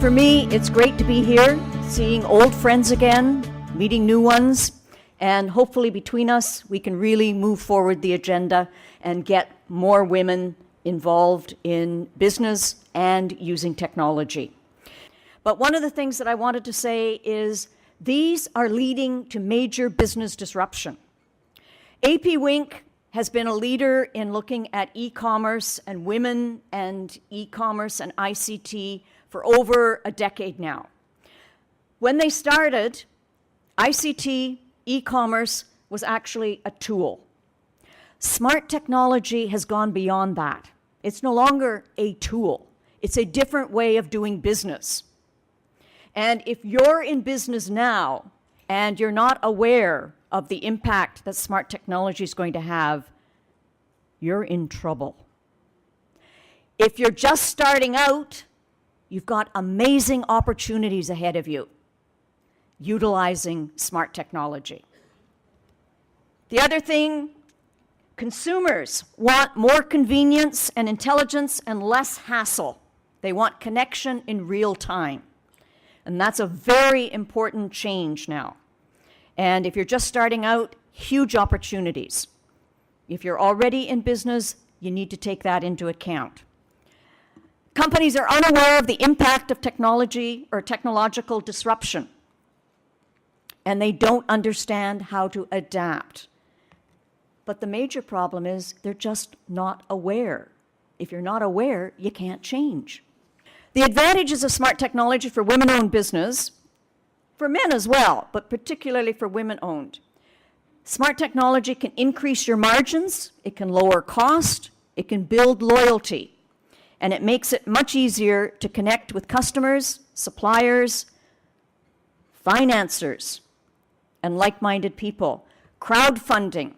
For me, it's great to be here, seeing old friends again, meeting new ones, and hopefully between us, we can really move forward the agenda and get more women involved in business and using technology. But one of the things that I wanted to say is these are leading to major business disruption. APEC has been a leader in looking at e-commerce and women and e-commerce and ICT for over a decade now. When they started, ICT, e-commerce was actually a tool. Smart technology has gone beyond that. It's no longer a tool. It's a different way of doing business. And if you're in business now and you're not aware of the impact that smart technology is going to have, you're in trouble. If you're just starting out, you've got amazing opportunities ahead of you utilizing smart technology. The other thing, consumers want more convenience and intelligence and less hassle. They want connection in real time. And that's a very important change now. And if you're just starting out, huge opportunities. If you're already in business, you need to take that into account. Companies are unaware of the impact of technology or technological disruption, and they don't understand how to adapt. But the major problem is they're just not aware. If you're not aware, you can't change. The advantages of smart technology for women-owned business, for men as well, but particularly for women-owned. Smart technology can increase your margins, it can lower cost, it can build loyalty, and it makes it much easier to connect with customers, suppliers, financiers, and like-minded people. Crowdfunding.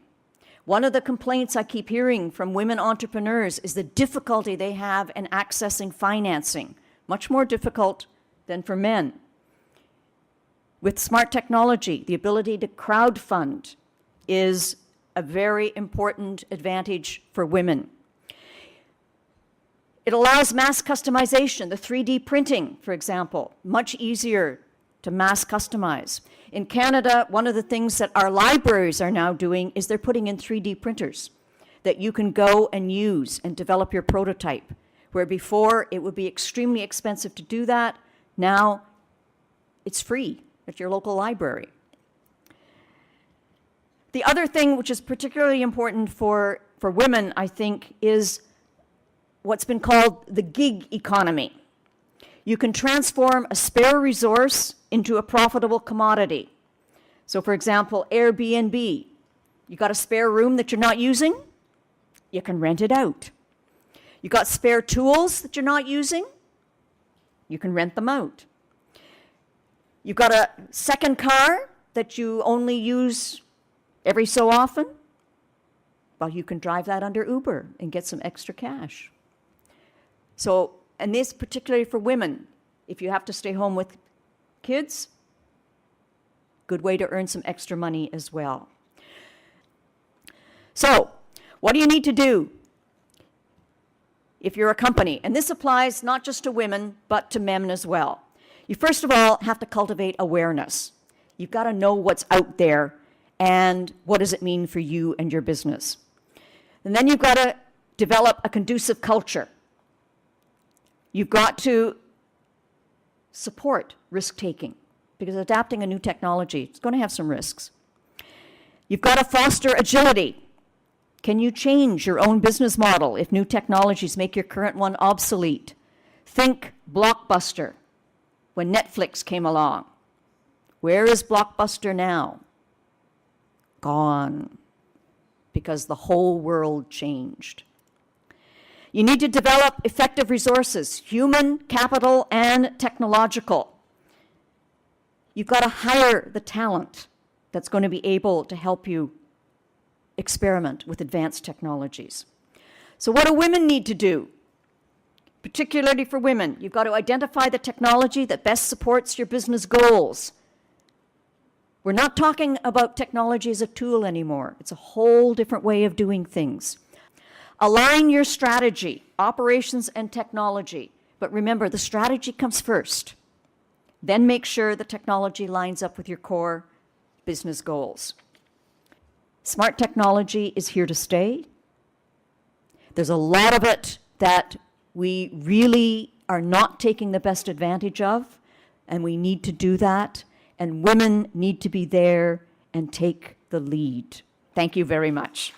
One of the complaints I keep hearing from women entrepreneurs is the difficulty they have in accessing financing, much more difficult than for men. With smart technology, the ability to crowdfund is a very important advantage for women. It allows mass customization, the 3D printing, for example, much easier to mass customize. In Canada, one of the things that our libraries are now doing is they're putting in 3D printers that you can go and use and develop your prototype, where before it would be extremely expensive to do that. Now it's free at your local library. The other thing which is particularly important for women, I think, is what's been called the gig economy. You can transform a spare resource into a profitable commodity. So for example, Airbnb, you got a spare room that you're not using, you can rent it out. You got spare tools that you're not using, you can rent them out. You've got a second car that you only use every so often, well, you can drive that under Uber and get some extra cash. So, and this particularly for women, if you have to stay home with kids, good way to earn some extra money as well. So, what do you need to do if you're a company? And this applies not just to women, but to men as well. You first of all have to cultivate awareness. You've got to know what's out there and what does it mean for you and your business. And then you've got to develop a conducive culture. You've got to support risk-taking, because adapting a new technology is going to have some risks. You've got to foster agility. Can you change your own business model if new technologies make your current one obsolete? Think Blockbuster when Netflix came along. Where is Blockbuster now? Gone, because the whole world changed. You need to develop effective resources, human, capital, and technological. You've got to hire the talent that's going to be able to help you experiment with advanced technologies. So what do women need to do? Particularly for women, you've got to identify the technology that best supports your business goals. We're not talking about technology as a tool anymore. It's a whole different way of doing things. Align your strategy, operations and technology. But remember, the strategy comes first. Then make sure the technology lines up with your core business goals. Smart technology is here to stay. There's a lot of it that we really are not taking the best advantage of, and we need to do that, and women need to be there and take the lead. Thank you very much.